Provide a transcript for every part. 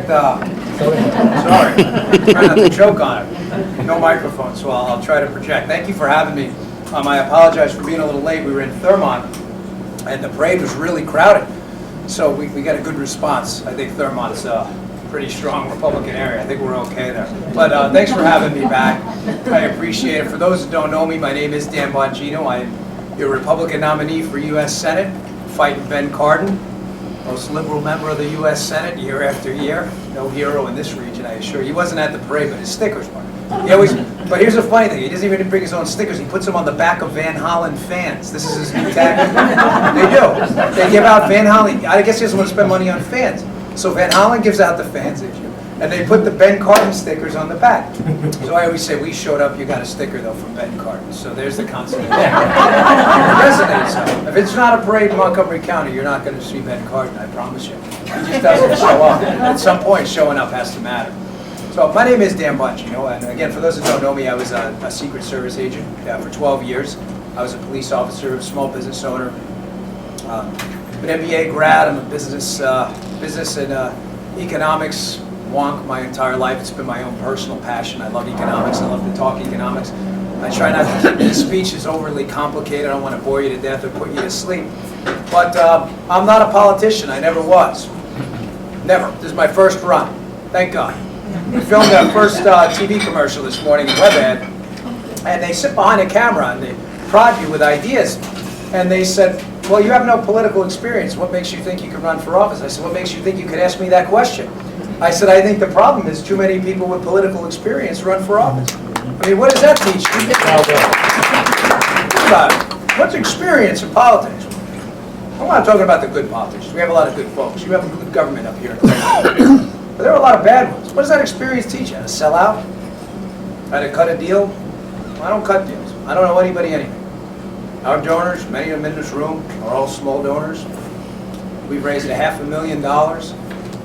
Sorry, trying not to choke on it. No microphone, so I'll try to project. Thank you for having me. I apologize for being a little late. We were in Thurmont, and the parade was really crowded, so we got a good response. I think Thurmont's a pretty strong Republican area. I think we're okay there. But thanks for having me back. I appreciate it. For those who don't know me, my name is Dan Bongino. I am your Republican nominee for U.S. Senate, fighting Ben Cardin, most liberal member of the U.S. Senate year after year. No hero in this region, I assure you. He wasn't at the parade, but his stickers were. He always, but here's the funny thing, he doesn't even bring his own stickers, he puts them on the back of Van Hollen fans. This is his new tactic. They do. They give out Van Hollen, I guess he doesn't want to spend money on fans. So Van Hollen gives out the fans issue, and they put the Ben Cardin stickers on the back. So I always say, we showed up, you got a sticker though from Ben Cardin. So there's the concept. It resonates. If it's not a parade in Montgomery County, you're not going to see Ben Cardin, I promise you. He just doesn't show up. At some point, showing up has to matter. So my name is Dan Bongino, and again, for those that don't know me, I was a Secret Service agent for 12 years. I was a police officer, a small business owner, an MBA grad. I'm a business and economics wonk my entire life. It's been my own personal passion. I love economics. I love to talk economics. I try not to keep this speech is overly complicated. I don't want to bore you to death or put you to sleep. But I'm not a politician. I never was. Never. This is my first run. Thank God. We filmed our first TV commercial this morning, a web ad, and they sit behind a camera and they prod you with ideas. And they said, well, you have no political experience. What makes you think you could run for office? I said, what makes you think you could ask me that question? I said, I think the problem is too many people with political experience run for office. I mean, what does that teach you? Think about it. What's experience in politics? I'm not talking about the good politicians. We have a lot of good folks. You have a good government up here. But there are a lot of bad ones. What does that experience teach you? How to sell out? How to cut a deal? Well, I don't cut deals. I don't owe anybody anything. Our donors, many of them in this room, are all small donors. We've raised $500,000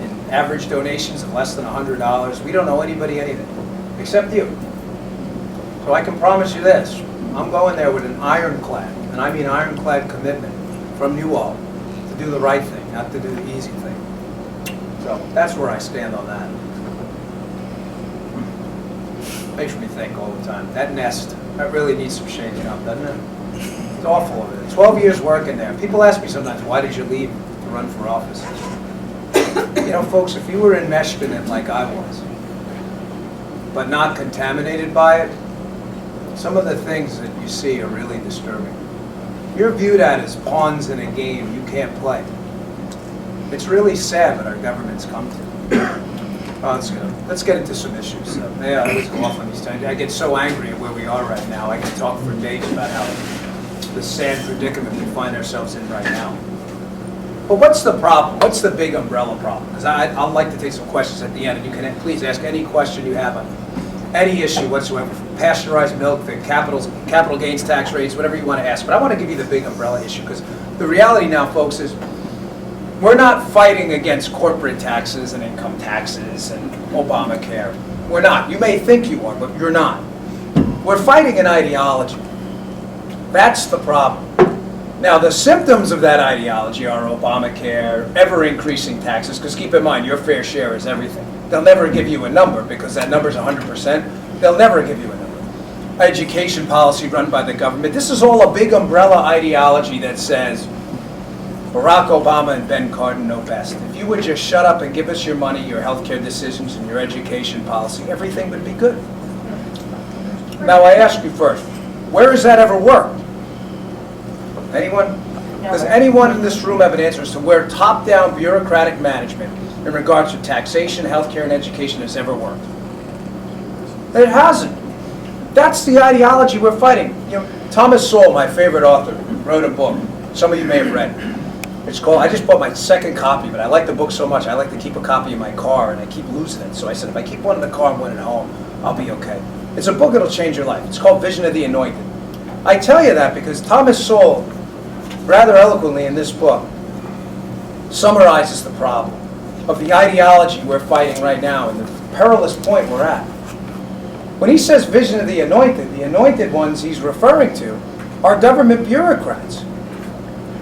in average donations of less than $100. We don't owe anybody anything, except you. So I can promise you this. I'm going there with an ironclad, and I mean ironclad commitment from you all to do the right thing, not to do the easy thing. So that's where I stand on that. Makes me think all the time. That nest, that really needs some shaking up, doesn't it? It's awful over there. 12 years working there. People ask me sometimes, why did you leave to run for office? You know, folks, if you were enmeshed in it like I was, but not contaminated by it, some of the things that you see are really disturbing. You're viewed at as pawns in a game you can't play. It's really sad what our government's come to. Let's get into some issues. Yeah, I always go off on these times. I get so angry at where we are right now. I can talk for days about how the sad predicament we find ourselves in right now. But what's the problem? What's the big umbrella problem? Because I'd like to take some questions at the end, and you can please ask any question you have on any issue whatsoever, from pasteurized milk, the capital gains tax rates, whatever you want to ask. But I want to give you the big umbrella issue, because the reality now, folks, is we're not fighting against corporate taxes and income taxes and Obamacare. We're not. You may think you are, but you're not. We're fighting an ideology. That's the problem. Now, the symptoms of that ideology are Obamacare, ever-increasing taxes, because keep in mind, your fair share is everything. They'll never give you a number, because that number is 100%. They'll never give you a number. Education policy run by the government. This is all a big umbrella ideology that says, Barack Obama and Ben Cardin know best. If you would just shut up and give us your money, your healthcare decisions, and your education policy, everything would be good. Now, I ask you first, where has that ever worked? Anyone? Does anyone in this room have an answer as to where top-down bureaucratic management in regards to taxation, healthcare, and education has ever worked? It hasn't. That's the ideology we're fighting. You know, Thomas Sowell, my favorite author, wrote a book. Some of you may have read it. It's called, I just bought my second copy, but I like the book so much, I like to keep a copy in my car, and I keep losing it. So I said, if I keep one in the car and one at home, I'll be okay. It's a book that'll change your life. It's called Vision of the Anointed. I tell you that because Thomas Sowell, rather eloquently in this book, summarizes the problem of the ideology we're fighting right now and the perilous point we're at. When he says vision of the anointed ones he's referring to are government bureaucrats.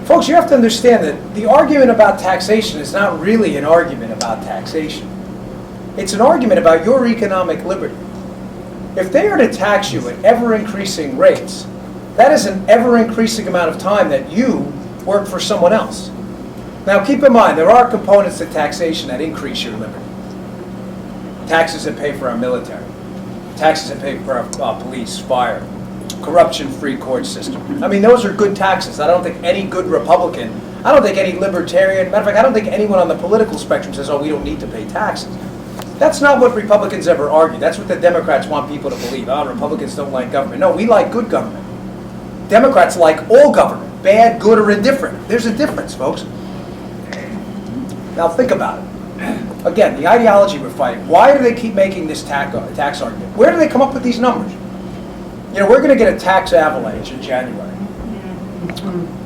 Folks, you have to understand that the argument about taxation is not really an argument about taxation. It's an argument about your economic liberty. If they are to tax you at ever-increasing rates, that is an ever-increasing amount of time that you work for someone else. Now keep in mind, there are components to taxation that increase your liberty. Taxes that pay for our military, taxes that pay for our police, fire, corruption-free court system. I mean, those are good taxes. I don't think any good Republican, I don't think any libertarian, matter of fact, I don't think anyone on the political spectrum says, oh, we don't need to pay taxes. That's not what Republicans ever argue. That's what the Democrats want people to believe. Oh, Republicans don't like government. No, we like good government. Democrats like all government, bad, good, or indifferent. There's a difference, folks. Now think about it. Again, the ideology we're fighting. Why do they keep making this tax argument? Where do they come up with these numbers? You know, we're going to get a tax avalanche in January.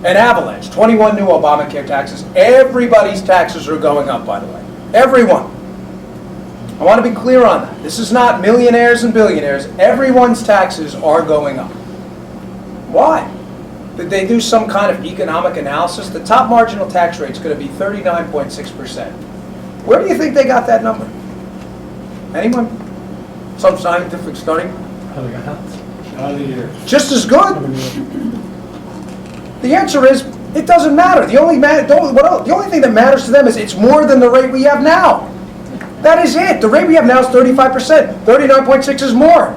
An avalanche. 21 new Obamacare taxes. Everybody's taxes are going up, by the way. Everyone. I want to be clear on that. This is not millionaires and billionaires. Everyone's taxes are going up. Why? Did they do some kind of economic analysis? The top marginal tax rate is going to be 39.6%. Where do you think they got that number? Anyone? Some scientific study? Just as good? The answer is, it doesn't matter. The only thing that matters to them is it's more than the rate we have now. That is it. The rate we have now is 35%. 39.6 is more.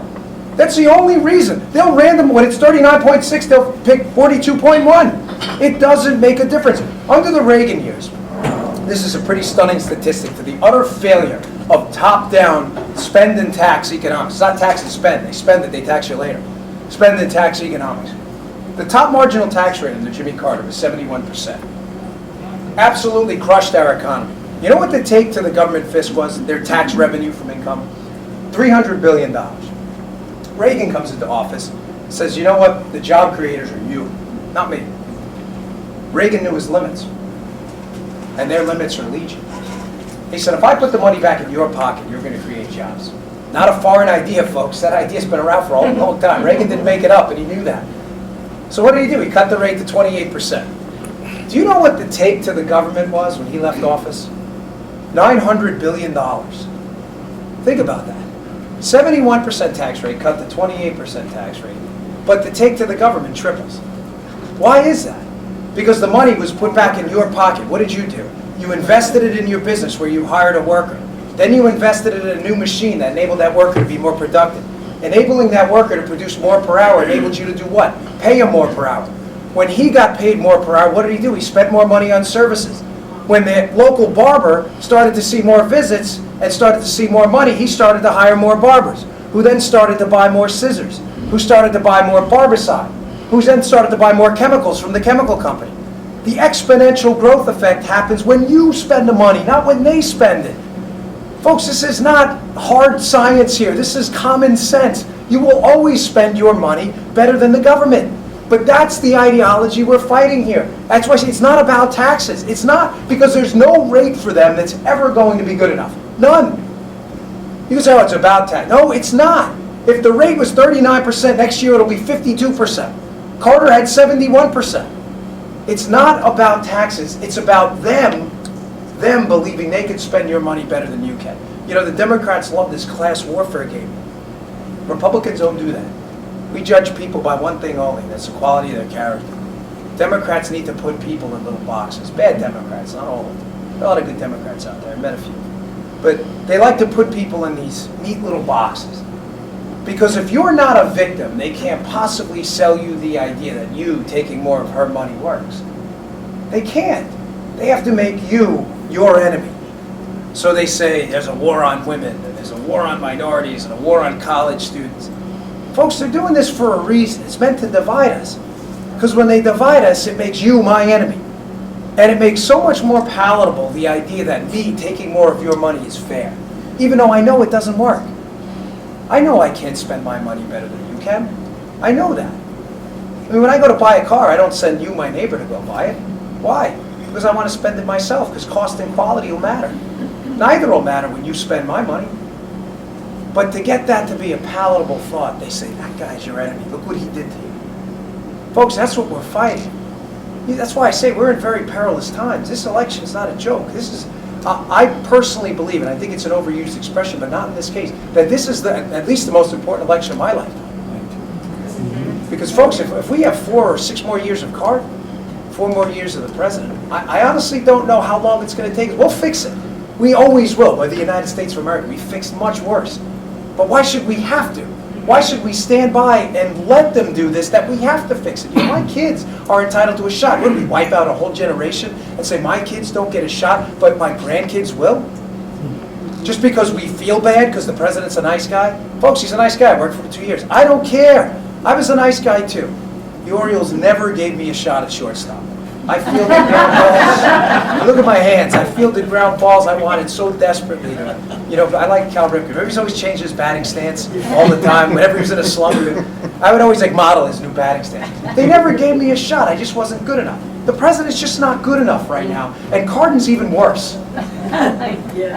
That's the only reason. They'll when it's 39.6, they'll pick 42.1. It doesn't make a difference. Under the Reagan years, this is a pretty stunning statistic to the utter failure of top-down spend and tax economics. It's not tax and spend. They spend it, they tax you later. Spend and tax economics. The top marginal tax rate under Jimmy Carter was 71%. Absolutely crushed our economy. You know what the take to the government fisc was, their tax revenue from income? $300 billion. Reagan comes into office, says, you know what, the job creators are you, not me. Reagan knew his limits, and their limits are legion. He said, if I put the money back in your pocket, you're going to create jobs. Not a foreign idea, folks. That idea's been around for a long time. Reagan didn't make it up, and he knew that. So what did he do? He cut the rate to 28%. Do you know what the take to the government was when he left office? $900 billion. Think about that. 71% tax rate cut to 28% tax rate. But the take to the government triples. Why is that? Because the money was put back in your pocket. What did you do? You invested it in your business where you hired a worker. Then you invested it in a new machine that enabled that worker to be more productive. Enabling that worker to produce more per hour enabled you to do what? Pay him more per hour. When he got paid more per hour, what did he do? He spent more money on services. When the local barber started to see more visits and started to see more money, he started to hire more barbers, who then started to buy more scissors, who started to buy more barbicide, who then started to buy more chemicals from the chemical company. The exponential growth effect happens when you spend the money, not when they spend it. Folks, this is not hard science here. This is common sense. You will always spend your money better than the government. But that's the ideology we're fighting here. That's why I say it's not about taxes. It's not, because there's no rate for them that's ever going to be good enough. None. You can say, oh, it's about tax. No, it's not. If the rate was 39%, next year it'll be 52%. Carter had 71%. It's not about taxes. It's about them believing they can spend your money better than you can. You know, the Democrats love this class warfare game. Republicans don't do that. We judge people by one thing only, that's the quality of their character. Democrats need to put people in little boxes. Bad Democrats, not all of them. There are a lot of good Democrats out there, I met a few. But they like to put people in these neat little boxes. Because if you're not a victim, they can't possibly sell you the idea that you taking more of her money works. They can't. They have to make you your enemy. So they say there's a war on women, and there's a war on minorities, and a war on college students. Folks, they're doing this for a reason. It's meant to divide us. Because when they divide us, it makes you my enemy. And it makes so much more palatable the idea that me taking more of your money is fair. Even though I know it doesn't work. I know I can't spend my money better than you can. I know that. I mean, when I go to buy a car, I don't send you, my neighbor, to go buy it. Why? Because I want to spend it myself, because cost and quality will matter. Neither will matter when you spend my money. But to get that to be a palatable thought, they say, that guy's your enemy. Look what he did to you. Folks, that's what we're fighting. That's why I say we're in very perilous times. This election is not a joke. I personally believe, and I think it's an overused expression, but not in this case, that this is at least the most important election of my lifetime. Because folks, if we have 4 or 6 more years of Carter, 4 more years of the president, I honestly don't know how long it's going to take. We'll fix it. We always will. By the United States of America, we fixed much worse. But why should we have to? Why should we stand by and let them do this, that we have to fix it? You know, my kids are entitled to a shot. What do we wipe out a whole generation and say my kids don't get a shot, but my grandkids will? Just because we feel bad because the president's a nice guy? Folks, he's a nice guy. I worked for him for 2 years. I don't care. I was a nice guy too. The Orioles never gave me a shot at shortstop. I fielded ground balls. Look at my hands. I fielded ground balls I wanted so desperately. I like Cal Ripken. He's always changed his batting stance all the time. Whenever he was in a slump, I would always model his new batting stance. They never gave me a shot. I just wasn't good enough. The president's just not good enough right now. And Cardin's even worse.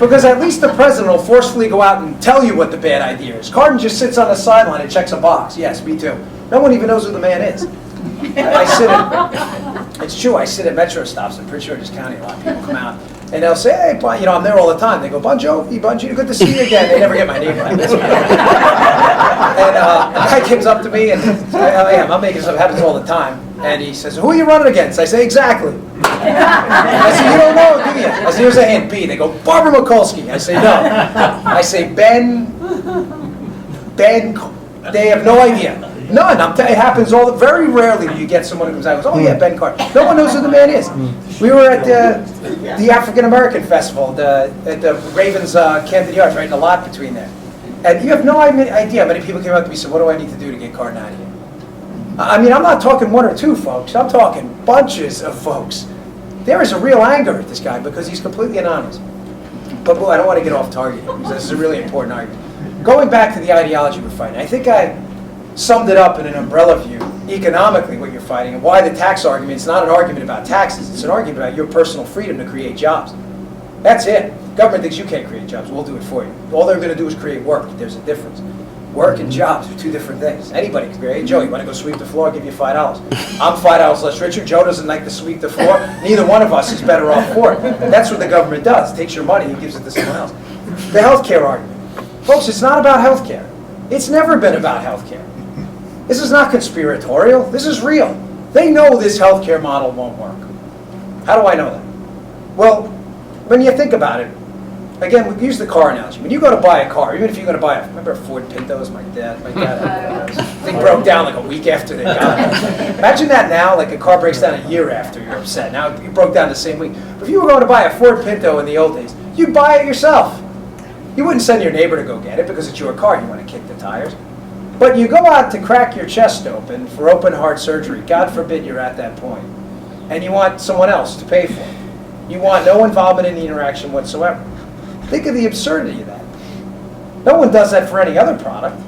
Because at least the president will forcefully go out and tell you what the bad idea is. Cardin just sits on the sideline and checks a box. Yes, me too. No one even knows who the man is. It's true, I sit at metro stops in Prince George's County. A lot of people come out and they'll say, hey, I'm there all the time. They go, Bongino, good to see you again. They never get my name right. And a guy comes up to me and I'm making stuff, happens all the time. And he says, who are you running against? I say, exactly. I say, you don't know, do you? I say, here's a hint, B. They go, Barbara Mikulski. I say, no. I say, Ben, they have no idea. None. It happens very rarely do you get someone who comes out and goes, oh yeah, Ben Carter. No one knows who the man is. We were at the African American Festival at the Ravens Camden Yards, right in the lot between there. And you have no idea how many people came up to me and said, what do I need to do to get Carter out of here? I mean, I'm not talking 1 or 2 folks. I'm talking bunches of folks. There is a real anger at this guy because he's completely anonymous. But I don't want to get off target because this is a really important argument. Going back to the ideology we're fighting, I think I summed it up in an umbrella view, economically what you're fighting, and why the tax argument is not an argument about taxes, it's an argument about your personal freedom to create jobs. That's it. Government thinks you can't create jobs, we'll do it for you. All they're going to do is create work. There's a difference. Work and jobs are 2 different things. Anybody can create. Hey, Joe, you want to go sweep the floor? I'll give you $5. I'm $5 less richer. Joe doesn't like to sweep the floor. Neither one of us is better off for it. That's what the government does. It takes your money and gives it to someone else. The healthcare argument. Folks, it's not about healthcare. It's never been about healthcare. This is not conspiratorial. This is real. They know this healthcare model won't work. How do I know that? Well, when you think about it, again, we use the car analogy. When you go to buy a car, even if you're going to buy remember Ford Pintos? My dad had those. They broke down like a week after they got it. Imagine that now, like a car breaks down a year after you're upset. Now it broke down the same week. But if you were going to buy a Ford Pinto in the old days, you'd buy it yourself. You wouldn't send your neighbor to go get it because it's your car. You want to kick the tires. But you go out to crack your chest open for open heart surgery. God forbid you're at that point. And you want someone else to pay for it. You want no involvement in the interaction whatsoever. Think of the absurdity of that. No one does that for any other product.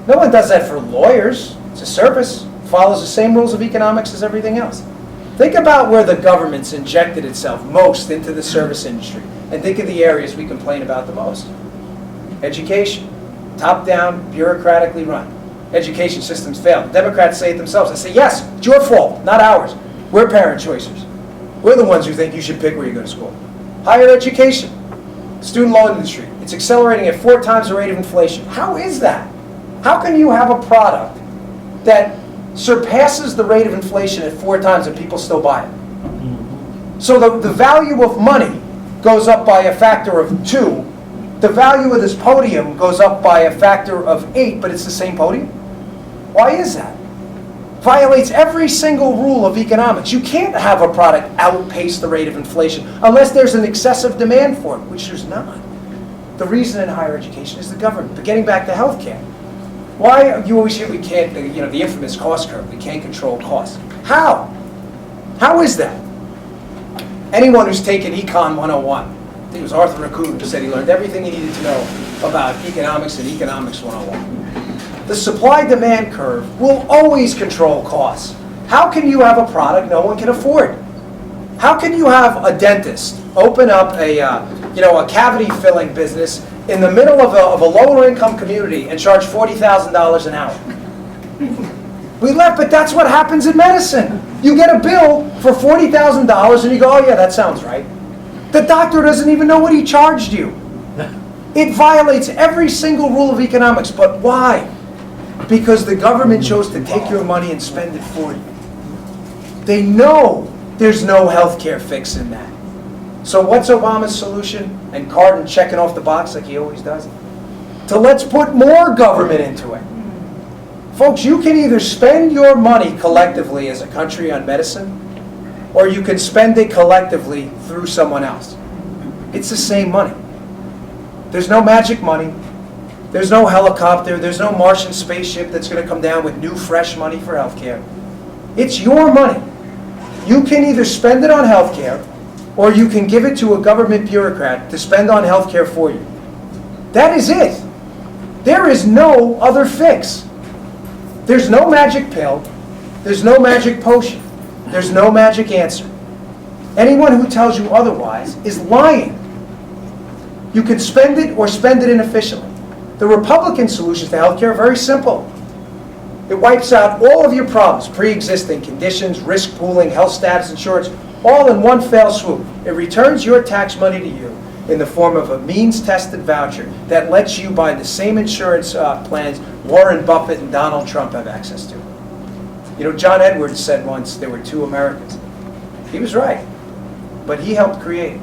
No one does that for lawyers. It's a service. Follows the same rules of economics as everything else. Think about where the government's injected itself most into the service industry. And think of the areas we complain about the most. Education. Top-down, bureaucratically run. Education systems fail. The Democrats say it themselves. They say, yes, it's your fault, not ours. We're parent choicers. We're the ones who think you should pick where you go to school. Higher education. Student loan industry. It's accelerating at 4 times the rate of inflation. How is that? How can you have a product that surpasses the rate of inflation at 4 times and people still buy it? So the value of money goes up by a factor of 2. The value of this podium goes up by a factor of 8, but it's the same podium? Why is that? Violates every single rule of economics. You can't have a product outpace the rate of inflation unless there's an excessive demand for it, which there's not. The reason in higher education is the government. But getting back to healthcare, why you always hear we can't, the infamous cost curve, we can't control costs. How? How is that? Anyone who's taken Econ 101, I think it was Arthur Raccoon who said he learned everything he needed to know about economics in Economics 101. The supply-demand curve will always control costs. How can you have a product no one can afford? How can you have a dentist open up a cavity filling business in the middle of a lower income community and charge $40,000 an hour? But that's what happens in medicine. You get a bill for $40,000 and you go, oh yeah, that sounds right. The doctor doesn't even know what he charged you. It violates every single rule of economics. But why? Because the government chose to take your money and spend it for you. They know there's no healthcare fix in that. So what's Obama's solution? And Cardin checking off the box like he always does? To let's put more government into it. Folks, you can either spend your money collectively as a country on medicine, or you can spend it collectively through someone else. It's the same money. There's no magic money. There's no helicopter. There's no Martian spaceship that's going to come down with new, fresh money for healthcare. It's your money. You can either spend it on healthcare, or you can give it to a government bureaucrat to spend on healthcare for you. That is it. There is no other fix. There's no magic pill. There's no magic potion. There's no magic answer. Anyone who tells you otherwise is lying. You can spend it or spend it inefficiently. The Republican solutions to healthcare are very simple. It wipes out all of your problems, pre-existing conditions, risk pooling, health status insurance, all in one fell swoop. It returns your tax money to you in the form of a means-tested voucher that lets you buy the same insurance plans Warren Buffett and Donald Trump have access to. You know, John Edwards said once there were two Americas. He was right, but he helped create it.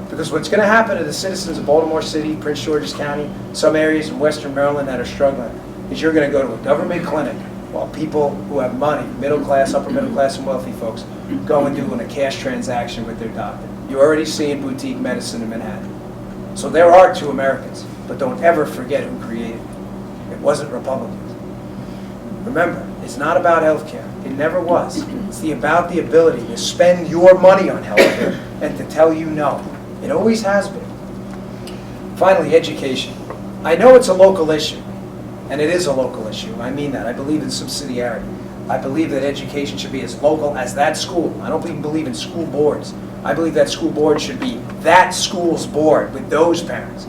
Because what's going to happen to the citizens of Baltimore City, Prince George's County, some areas in Western Maryland that are struggling, is you're going to go to a government clinic while people who have money, middle class, upper middle class, and wealthy folks, go and do a cash transaction with their doctor. You're already seeing boutique medicine in Manhattan. So there are two Americans, but don't ever forget who created it. It wasn't Republicans. Remember, it's not about healthcare. It never was. It's about the ability to spend your money on healthcare and to tell you no. It always has been. Finally, education. I know it's a local issue, and it is a local issue. I mean that. I believe in subsidiarity. I believe that education should be as local as that school. I don't even believe in school boards. I believe that school board should be that school's board with those parents.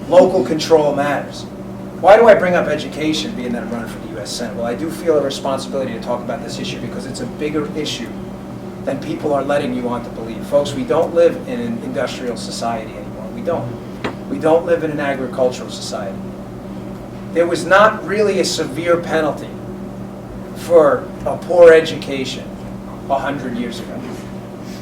Local control matters. Why do I bring up education, being that I'm running for the U.S. Senate? Well, I do feel a responsibility to talk about this issue because it's a bigger issue than people are letting you on to believe. Folks, we don't live in an industrial society anymore. We don't. We don't live in an agricultural society. There was not really a severe penalty for a poor education 100 years ago.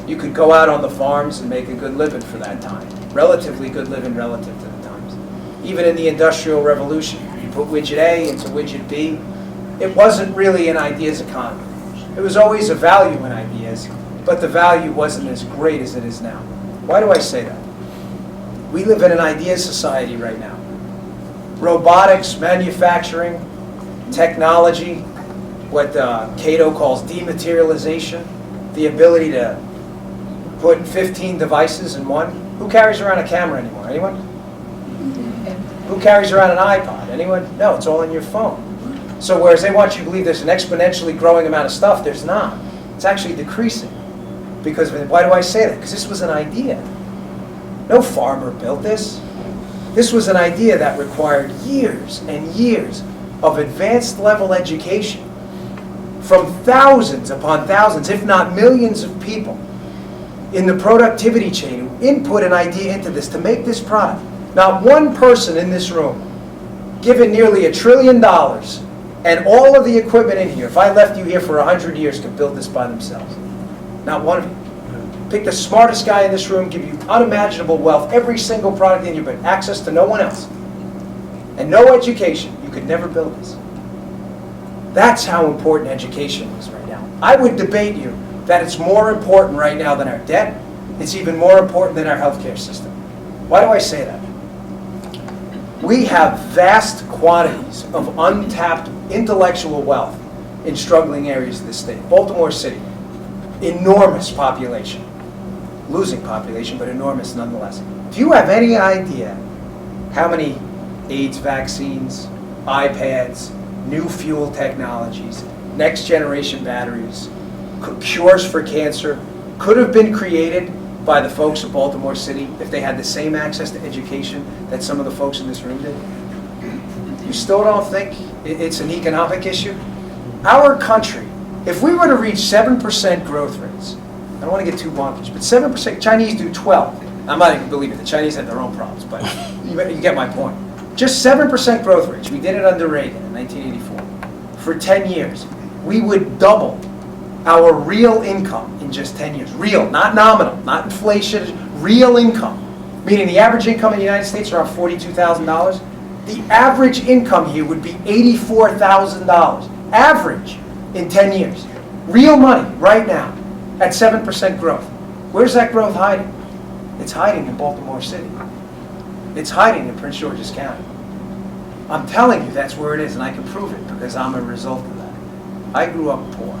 You could go out on the farms and make a good living for that time. Relatively good living relative to the times. Even in the Industrial Revolution, you put widget A into widget B. It wasn't really an ideas economy. It was always a value in ideas, but the value wasn't as great as it is now. Why do I say that? We live in an ideas society right now. Robotics, manufacturing, technology, what Cato calls dematerialization, the ability to put 15 devices in one. Who carries around a camera anymore? Anyone? Who carries around an iPod? Anyone? No, it's all in your phone. So whereas they want you to believe there's an exponentially growing amount of stuff, there's not. It's actually decreasing. Because why do I say that? Because this was an idea. No farmer built this. This was an idea that required years and years of advanced level education from thousands upon thousands, if not millions of people in the productivity chain who input an idea into this to make this product. Not one person in this room, given nearly $1 trillion and all of the equipment in here, if I left you here for 100 years, could build this by themselves. Not one of you. Pick the smartest guy in this room, give you unimaginable wealth, every single product in you, but access to no one else. And no education. You could never build this. That's how important education is right now. I would debate you that it's more important right now than our debt. It's even more important than our healthcare system. Why do I say that? We have vast quantities of untapped intellectual wealth in struggling areas of the state. Baltimore City, enormous population. Losing population, but enormous nonetheless. Do you have any idea how many AIDS vaccines, iPads, new fuel technologies, next generation batteries, cures for cancer could have been created by the folks of Baltimore City if they had the same access to education that some of the folks in this room did? You still don't think it's an economic issue? Our country, if we were to reach 7% growth rates, I don't want to get too wonkish, but 7%, Chinese do 12. I'm not even believing the Chinese have their own problems, but you get my point. Just 7% growth rates. We did it under Reagan in 1984. For 10 years, we would double our real income in just 10 years. Real, not nominal, not inflation, real income. Meaning the average income in the United States is around $42,000. The average income here would be $84,000. Average in 10 years. Real money right now at 7% growth. Where's that growth hiding? It's hiding in Baltimore City. It's hiding in Prince George's County. I'm telling you that's where it is, and I can prove it because I'm a result of that. I grew up poor.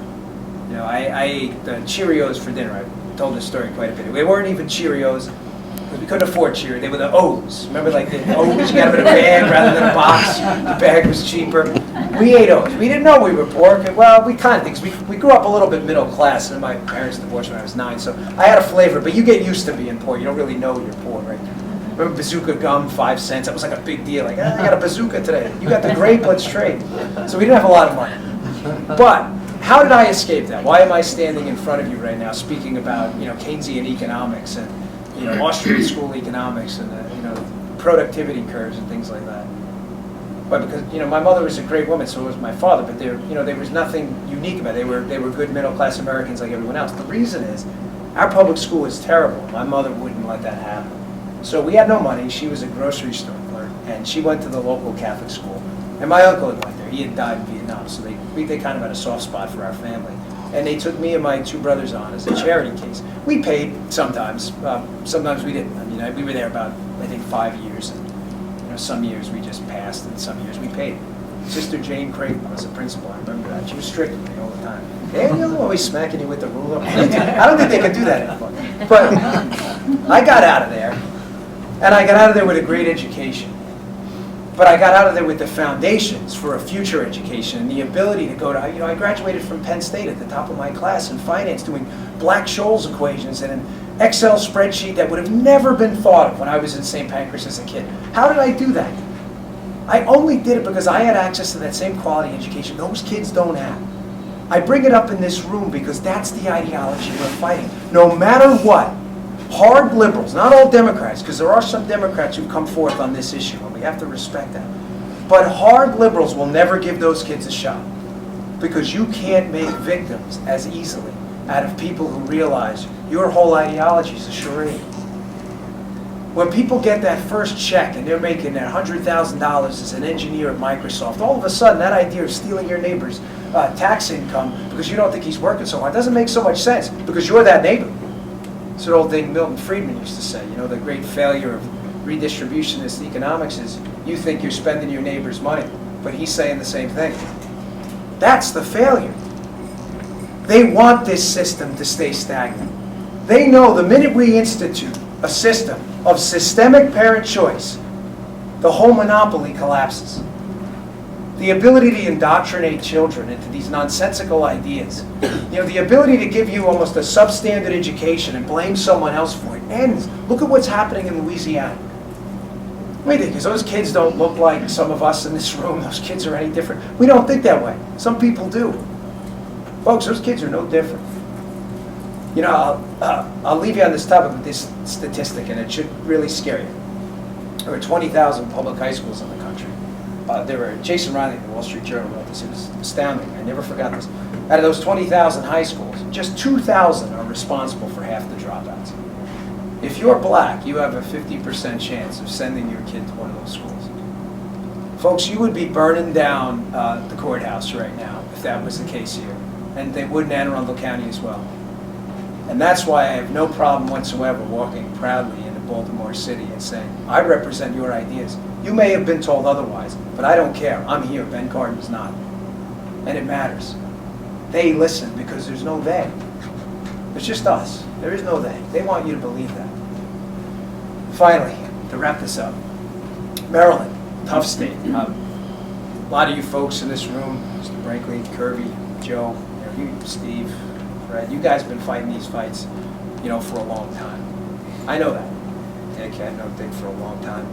You know, I ate Cheerios for dinner. I've told this story quite a bit. They weren't even Cheerios because we couldn't afford Cheerios. They were the O's. Remember, like the O's? You got them in a bag rather than a box. The bag was cheaper. We ate O's. We didn't know we were poor. Well, we kind of think we grew up a little bit middle class, and my parents divorced when I was 9, so I had a flavor. But you get used to being poor. You don't really know you're poor, right? Remember bazooka gum, 5 cents? That was like a big deal. Like, I got a bazooka today. You got the grape, let's trade. So we didn't have a lot of money. But how did I escape that? Why am I standing in front of you right now speaking about, you know, Keynesian economics and, you know, Austrian school economics and, you know, productivity curves and things like that? But because, you know, my mother was a great woman, so was my father, but there, you know, there was nothing unique about it. They were good middle-class Americans like everyone else. The reason is our public school is terrible. My mother wouldn't let that happen. So we had no money. She was a grocery store clerk, and she went to the local Catholic school. And my uncle had went there. He had died in Vietnam, so they kind of had a soft spot for our family. And they took me and my 2 brothers on as a charity case. We paid sometimes. Sometimes we didn't. I mean, we were there about, I think, 5 years. And, you know, some years we just passed, and some years we paid. Sister Jane Creighton was the principal. I remember that. She was strict with me all the time. Daniel, always smacking you with the ruler. I don't think they could do that anymore. But I got out of there. And I got out of there with a great education. But I got out of there with the foundations for a future education and the ability to go to, you know, I graduated from Penn State at the top of my class in finance doing Black-Scholes equations and an Excel spreadsheet that would have never been thought of when I was in St. Pancras as a kid. How did I do that? I only did it because I had access to that same quality education those kids don't have. I bring it up in this room because that's the ideology we're fighting. No matter what, hard liberals, not all Democrats, because there are some Democrats who've come forth on this issue, and we have to respect that. But hard liberals will never give those kids a shot, because you can't make victims as easily out of people who realize your whole ideology is a charade. When people get that first check and they're making that $100,000 as an engineer at Microsoft, all of a sudden that idea of stealing your neighbor's tax income because you don't think he's working so hard doesn't make so much sense because you're that neighbor. It's an old thing Milton Friedman used to say, you know, the great failure of redistributionist economics is you think you're spending your neighbor's money, but he's saying the same thing. That's the failure. They want this system to stay stagnant. They know the minute we institute a system of systemic parent choice, the whole monopoly collapses. The ability to indoctrinate children into these nonsensical ideas, you know, the ability to give you almost a substandard education and blame someone else for it ends. Look at what's happening in Louisiana. Wait, because those kids don't look like some of us in this room. Those kids are any different. We don't think that way. Some people do. Folks, those kids are no different. You know, I'll leave you on this topic with this statistic, and it should really scare you. There are 20,000 public high schools in the country. Jason Riley of the Wall Street Journal wrote this. It was astounding. I never forgot this. Out of those 20,000 high schools, just 2,000 are responsible for half the dropouts. If you're black, you have a 50% chance of sending your kid to one of those schools. Folks, you would be burning down the courthouse right now if that was the case here. And they would in Anne Arundel County as well. And that's why I have no problem whatsoever walking proudly into Baltimore City and saying, I represent your ideas. You may have been told otherwise, but I don't care. I'm here. Ben Cardin's not. And it matters. They listen because there's no they. It's just us. There is no they. They want you to believe that. Finally, to wrap this up, Maryland, tough state. A lot of you folks in this room, Mr. Brinkley, Kirby, Joe, you, Steve, Fred, you guys have been fighting these fights, you know, for a long time. I know that. Dick, I know Dick for a long time.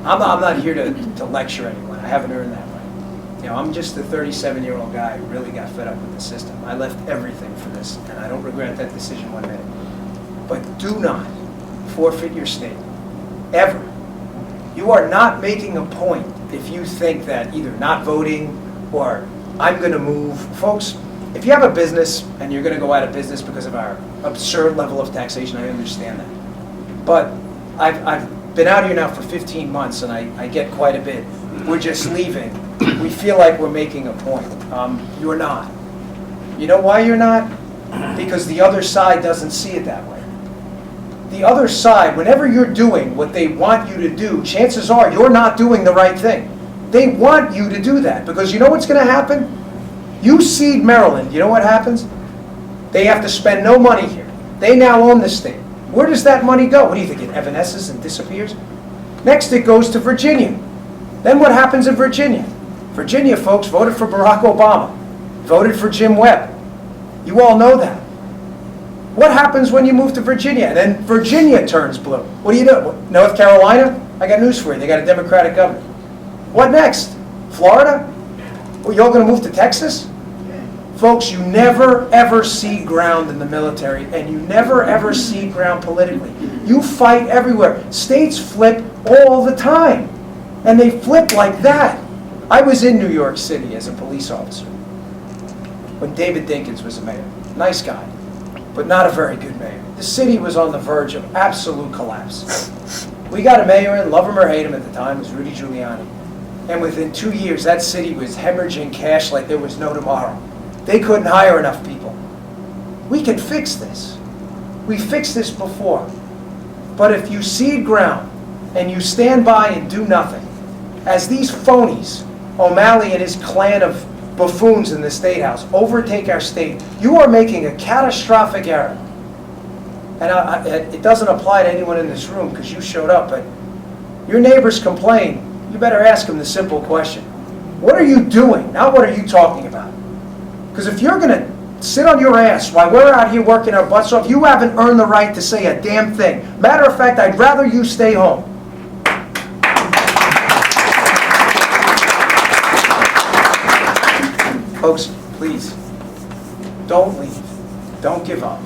I'm not here to lecture anyone. I haven't earned that right. I'm just a 37-year-old guy who really got fed up with the system. I left everything for this, and I don't regret that decision one minute. But do not forfeit your state, ever. You are not making a point if you think that either not voting or I'm going to move. Folks, if you have a business and you're going to go out of business because of our absurd level of taxation, I understand that. But I've been out here now for 15 months, and I get quite a bit. We're just leaving. We feel like we're making a point. You're not. You know why you're not? Because the other side doesn't see it that way. The other side, whenever you're doing what they want you to do, chances are you're not doing the right thing. They want you to do that, because you know what's going to happen? You cede Maryland, you know what happens? They have to spend no money here. They now own the state. Where does that money go? What do you think, it evanesces and disappears? Next it goes to Virginia. Then what happens in Virginia? Virginia folks voted for Barack Obama, voted for Jim Webb. You all know that. What happens when you move to Virginia? And then Virginia turns blue. What do you do? North Carolina? I got news for you. They got a Democratic governor. What next? Florida? Well, you're all going to move to Texas? Folks, you never ever cede ground in the military, and you never ever cede ground politically. You fight everywhere. States flip all the time, and they flip like that. I was in New York City as a police officer when David Dinkins was a mayor. Nice guy, but not a very good mayor. The city was on the verge of absolute collapse. We got a mayor in, love him or hate him at the time, it was Rudy Giuliani. And within 2 years, that city was hemorrhaging cash like there was no tomorrow. They couldn't hire enough people. We can fix this. We fixed this before. But if you cede ground and you stand by and do nothing, as these phonies, O'Malley and his clan of buffoons in the State House, overtake our state, you are making a catastrophic error. And it doesn't apply to anyone in this room because you showed up, but your neighbors complain. You better ask them the simple question. What are you doing? Not what are you talking about? Because if you're going to sit on your ass while we're out here working our butts off, you haven't earned the right to say a damn thing. Matter of fact, I'd rather you stay home. Folks, please, don't leave. Don't give up.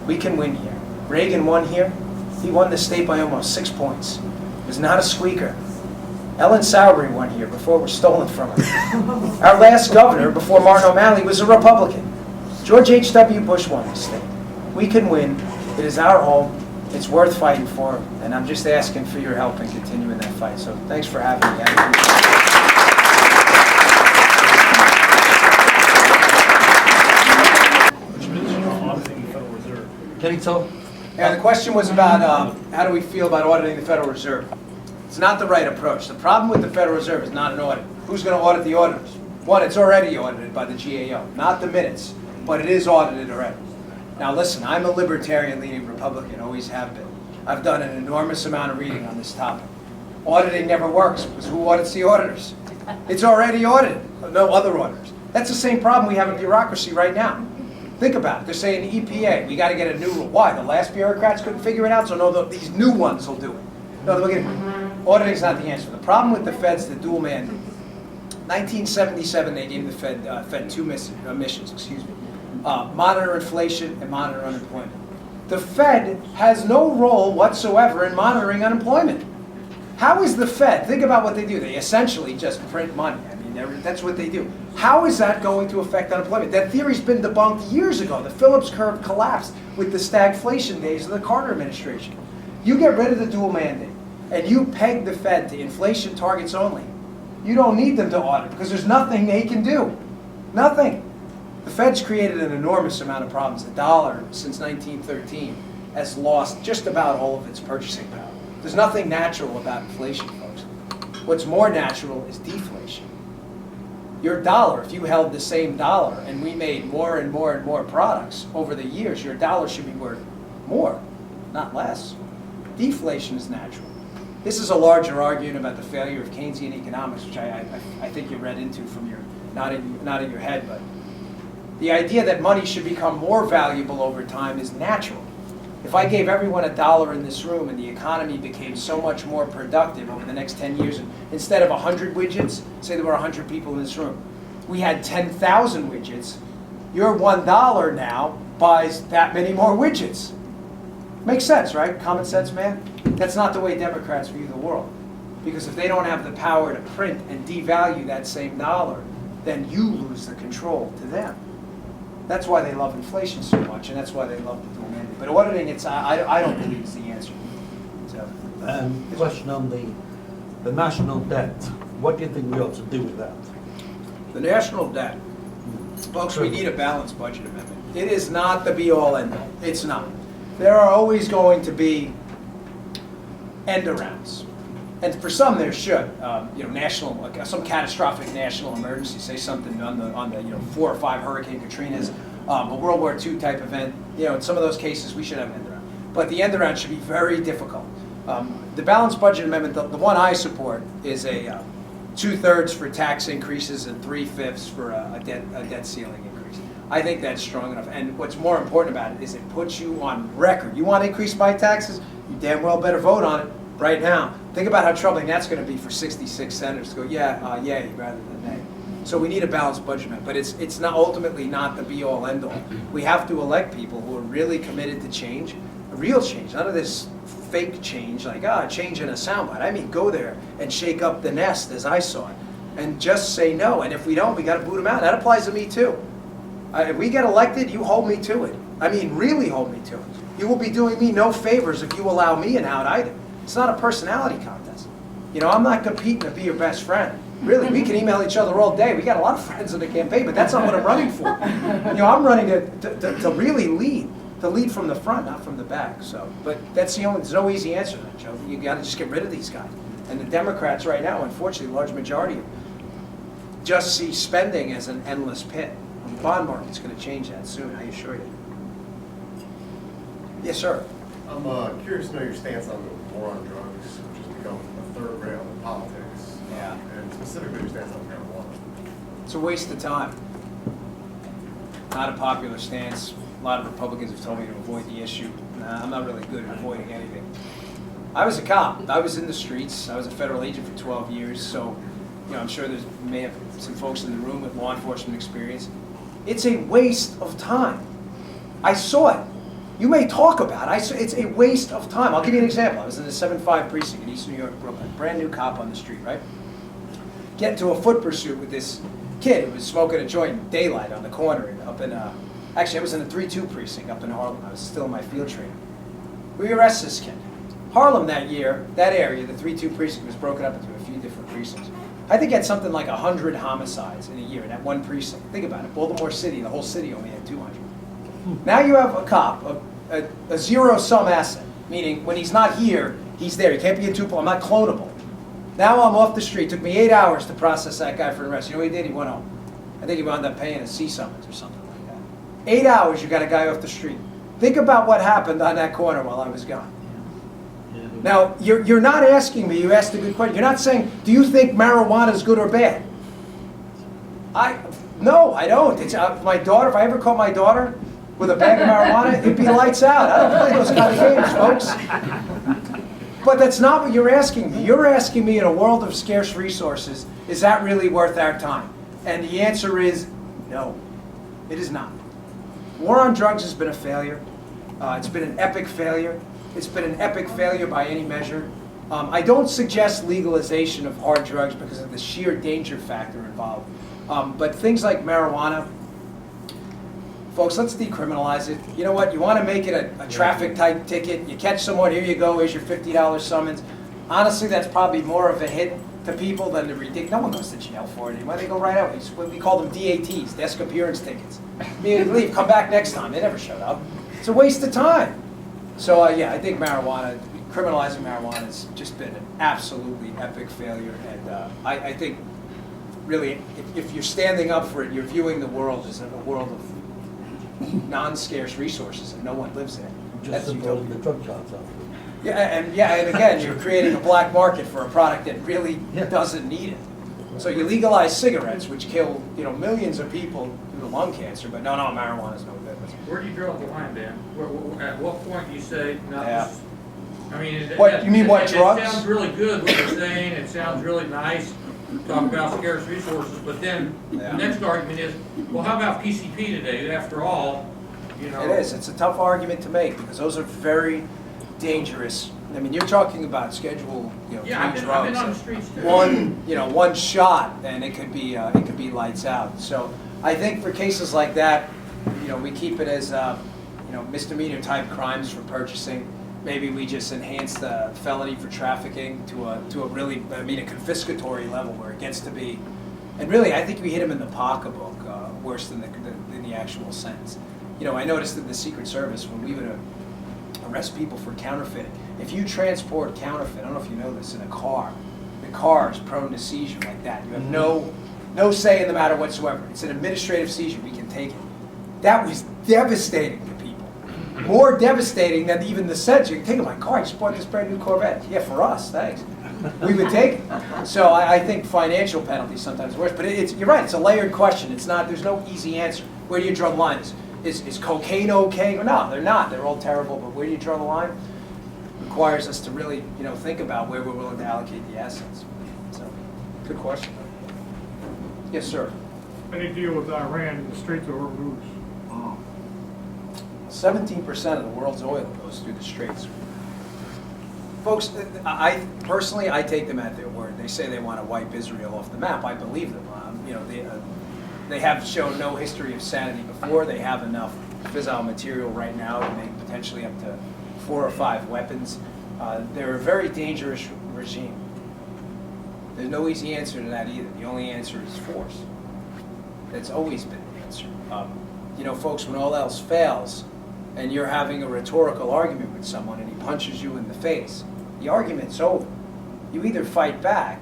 We can win here. Reagan won here. He won the state by almost 6 points. It was not a squeaker. Ellen Sowery won here before it was stolen from her. Our last governor, before Martin O'Malley, was a Republican. George H.W. Bush won this state. We can win. It is our home. It's worth fighting for. And I'm just asking for your help in continuing that fight. So thanks for having me. Can you tell? Yeah, the question was about how do we feel about auditing the Federal Reserve. It's not the right approach. The problem with the Federal Reserve is not an audit. Who's going to audit the auditors? One, it's already audited by the GAO. Not the minutes, but it is audited already. Now listen, I'm a libertarian-leaning Republican, always have been. I've done an enormous amount of reading on this topic. Auditing never works because who audits the auditors? It's already audited. No other auditors. That's the same problem we have in bureaucracy right now. Think about it. They're saying the EPA, we got to get a new rule. Why? The last bureaucrats couldn't figure it out, so no, these new ones will do it. No, they're auditing is not the answer. The problem with the Fed's the dual mandate. 1977, they gave the Fed two missions, monitor inflation and monitor unemployment. The Fed has no role whatsoever in monitoring unemployment. How is the Fed, think about what they do. They essentially just print money. I mean, that's what they do. How is that going to affect unemployment? That theory's been debunked years ago. The Phillips curve collapsed with the stagflation days of the Carter administration. You get rid of the dual mandate, and you peg the Fed to inflation targets only. You don't need them to audit because there's nothing they can do. Nothing. The Fed's created an enormous amount of problems. The dollar, since 1913, has lost just about all of its purchasing power. There's nothing natural about inflation, folks. What's more natural is deflation. Your dollar, if you held the same dollar and we made more and more and more products over the years, your dollar should be worth more, not less. Deflation is natural. This is a larger argument about the failure of Keynesian economics, which I think you read into from your, not in your head, but the idea that money should become more valuable over time is natural. If I gave everyone $1 in this room and the economy became so much more productive over the next 10 years, and instead of 100 widgets, say there were 100 people in this room, we had 10,000 widgets, your $1 now buys that many more widgets. Makes sense, right? Common sense, man? That's not the way Democrats view the world. Because if they don't have the power to print and devalue that same dollar, then you lose the control to them. That's why they love inflation so much, and that's why they love the dual mandate. But auditing, I don't believe it's the answer. So, question on the national debt. What do you think we ought to do with that? the national debt, folks, we need a balanced budget amendment. It is not the be-all, end-all. It's not. There are always going to be end-arounds. And for some, there should, national, like some catastrophic national emergency, say something on the 4 or 5 Hurricane Katrinas, a World War II type event. In some of those cases, we should have an end-around. But the end-around should be very difficult. The balanced budget amendment, the one I support, is a 2/3 for tax increases and 3/5 for a debt ceiling increase. I think that's strong enough. And what's more important about it is it puts you on record. You want to increase my taxes? You damn well better vote on it right now. Think about how troubling that's going to be for 66 senators to go, yay, rather than nay. So we need a balanced budget amendment, but it's not ultimately not the be-all, end-all. We have to elect people who are really committed to change, a real change, none of this fake change, like, change in a soundbite. I mean, go there and shake up the nest, as I saw it, and just say no. And if we don't, we got to boot them out. That applies to me, too. If we get elected, you hold me to it. I mean, really hold me to it. You will be doing me no favors if you allow me an out either. It's not a personality contest. I'm not competing to be your best friend. Really, we can email each other all day. We got a lot of friends in the campaign, but that's not what I'm running for. I'm running to really lead. To lead from the front, not from the back. So, but that's there's no easy answer to that, Joe. You got to just get rid of these guys. And the Democrats right now, unfortunately, a large majority of them, just see spending as an endless pit. And the bond market's going to change that soon, I assure you. Yes, sir. I'm curious to know your stance on the war on drugs, which has become a third rail in politics. Yeah. And specifically your stance on marijuana. It's a waste of time. Not a popular stance. A lot of Republicans have told me to avoid the issue. Nah, I'm not really good at avoiding anything. I was a cop. I was in the streets. I was a federal agent for 12 years, so I'm sure there may have some folks in the room with law enforcement experience. It's a waste of time. I saw it. You may talk about it. It's a waste of time. I'll give you an example. I was in the 7-5 precinct in East New York, Brooklyn. Brand new cop on the street, right? Get into a foot pursuit with this kid who was smoking a joint in daylight on the corner up in actually, I was in the 3-2 precinct up in Harlem. I was still in my field training. We arrest this kid. Harlem that year, that area, the 3-2 precinct was broken up into a few different precincts. I think it had something like 100 homicides in a year in that one precinct. Think about it. Baltimore City, the whole city only had 200. Now you have a cop, a zero-sum asset, meaning when he's not here, he's there. He can't be in two. I'm not clonable. Now I'm off the street. It took me 8 hours to process that guy for an arrest. You know what he did? He went home. I think he wound up paying a C summons or something. 8 hours, you got a guy off the street. Think about what happened on that corner while I was gone. Now, you're not asking me, you asked a good question. You're not saying, do you think marijuana is good or bad? No, I don't. It's my daughter, if I ever caught my daughter with a bag of marijuana, it'd be lights out. I don't play those kind of games, folks. But that's not what you're asking me. You're asking me in a world of scarce resources, is that really worth our time? And the answer is no, it is not. War on drugs has been a failure. It's been an epic failure. It's been an epic failure by any measure. I don't suggest legalization of hard drugs because of the sheer danger factor involved. But things like marijuana, folks, let's decriminalize it. You know what? You want to make it a traffic type ticket. You catch someone, here you go, here's your $50 summons. Honestly, that's probably more of a hit to people than the ridiculous. No one goes to jail for it anymore. They go right out. We call them DATs, desk appearance tickets. You leave, come back next time. They never showed up. It's a waste of time. So I think criminalizing marijuana has just been an absolutely epic failure. And I think really, if you're standing up for it, you're viewing the world as a world of non-scarce resources and no one lives in it. Just supporting the drug jobs out there. And again, you're creating a black market for a product that really doesn't need it. So you legalize cigarettes, which kill, millions of people due to lung cancer, but no, marijuana's no good. Where do you draw the line, Dan? At what point do you say, no, Yeah. this- I mean, You mean what, drugs? It sounds really good what you're saying, it sounds really nice, talk about scarce resources, but then Yeah. the next argument is, well, how about PCP today? After all, It is, it's a tough argument to make, because those are very dangerous. I mean, you're talking about Schedule, Yeah, I've III been drugs. on the streets too. One shot, and it could be lights out. So I think for cases like that, we keep it as, misdemeanor type crimes for purchasing. Maybe we just enhance the felony for trafficking to a really, a confiscatory level where it gets to be, and really, I think we hit them in the pocketbook worse than the actual sentence. I noticed in the Secret Service, when we would arrest people for counterfeiting, if you transport counterfeit, I don't know if you know this, in a car, the car is prone to seizure like that. You have no say in the matter whatsoever. It's an administrative seizure. We can take it. That was devastating to people. More devastating than even the sentence. You can take it, my car, I just bought this brand new Corvette. Yeah, for us, thanks. We would take it. So I think financial penalties sometimes worse. But you're right, it's a layered question. There's no easy answer. Where do you draw the line? Is cocaine okay? No, they're not. They're all terrible. But where do you draw the line? Requires us to really, think about where we're willing to allocate the assets. So, good question. Yes, sir. Any deal with Iran, the Straits of Hormuz? 17% of the world's oil goes through the Straits. Folks, I personally take them at their word. They say they want to wipe Israel off the map. I believe them. They have shown no history of sanity before. They have enough fissile material right now to make potentially up to 4 or 5 weapons. They're a very dangerous regime. There's no easy answer to that either. The only answer is force. That's always been the answer. Folks, when all else fails, and you're having a rhetorical argument with someone and he punches you in the face, the argument's over. You either fight back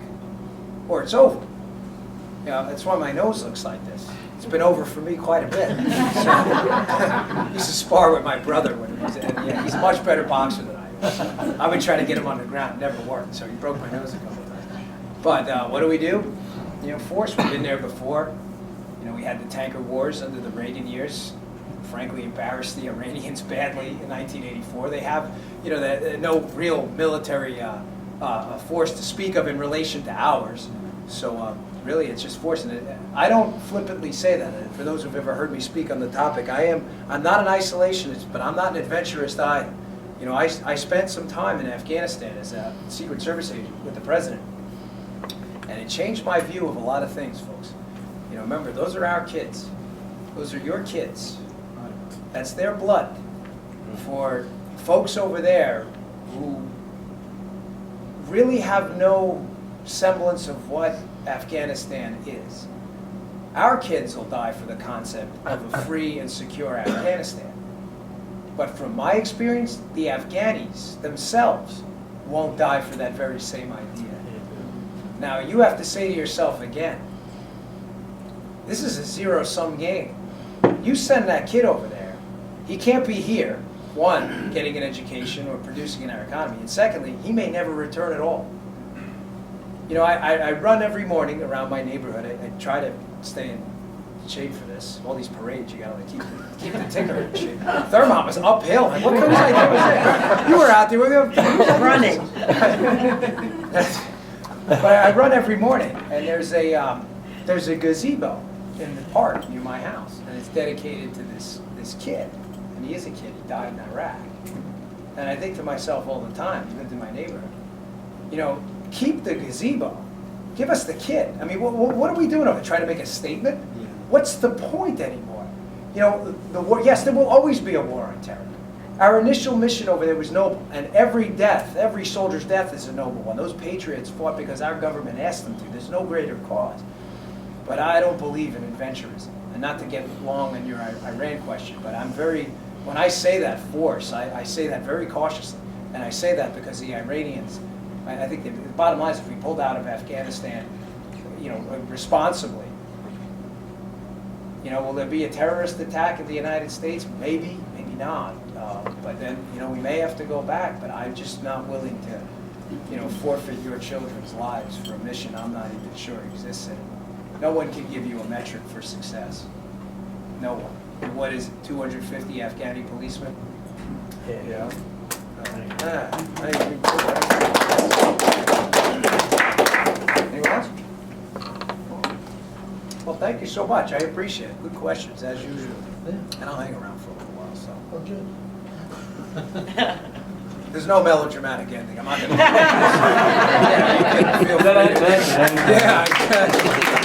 or it's over. That's why my nose looks like this. It's been over for me quite a bit. I used to spar with my brother when he was, and he's a much better boxer than I am. So I would try to get him on the ground, it never worked, so he broke my nose a couple of times. But what do? Force, we've been there before. We had the tanker wars under the Reagan years. Frankly, embarrassed the Iranians badly in 1984. They have, no real military force to speak of in relation to ours. So really, it's just force. And I don't flippantly say that. And for those who've ever heard me speak on the topic, I'm not an isolationist, but I'm not an adventurist either. I spent some time in Afghanistan as a Secret Service agent with the president, and it changed my view of a lot of things, folks. Remember, those are our kids. Those are your kids. That's their blood. For folks over there who really have no semblance of what Afghanistan is. Our kids will die for the concept of a free and secure Afghanistan. But from my experience, the Afghanis themselves won't die for that very same idea. Now, you have to say to yourself again, this is a zero-sum game. You send that kid over there, he can't be here, one, getting an education or producing in our economy, and secondly, he may never return at all. I run every morning around my neighborhood. I try to stay in shape for this. All these parades, you gotta keep the ticker in shape. Thermont was uphill. Like, what kind of idea was that? You were out there. Running. But I run every morning, and there's a gazebo in the park near my house, and it's dedicated to this kid. And he is a kid. He died in Iraq. And I think to myself all the time, he lived in my neighborhood, keep the gazebo. Give us the kid. I mean, what are we doing over there? Trying to make a statement? What's the point anymore? The war, yes, there will always be a war on terror. Our initial mission over there was noble, and every soldier's death is a noble one. Those patriots fought because our government asked them to. There's no greater cause. But I don't believe in adventurism. And not to get long on your Iran question, but when I say that force, I say that very cautiously. And I say that because the Iranians, I think the bottom line is if we pulled out of Afghanistan, responsibly, will there be a terrorist attack in the United States? Maybe, maybe not. But then, we may have to go back, but I'm just not willing forfeit your children's lives for a mission I'm not even sure exists anymore. No one can give you a metric for success. No one. And what is it, 250 Afghani policemen? Yeah. Anyone else? Well, thank you so much. I appreciate it. Good questions, as usual. And I'll hang around for a little while, so. Okay. There's no melodramatic ending. I'm not going to. Yeah, you can feel free to. Yeah, I can.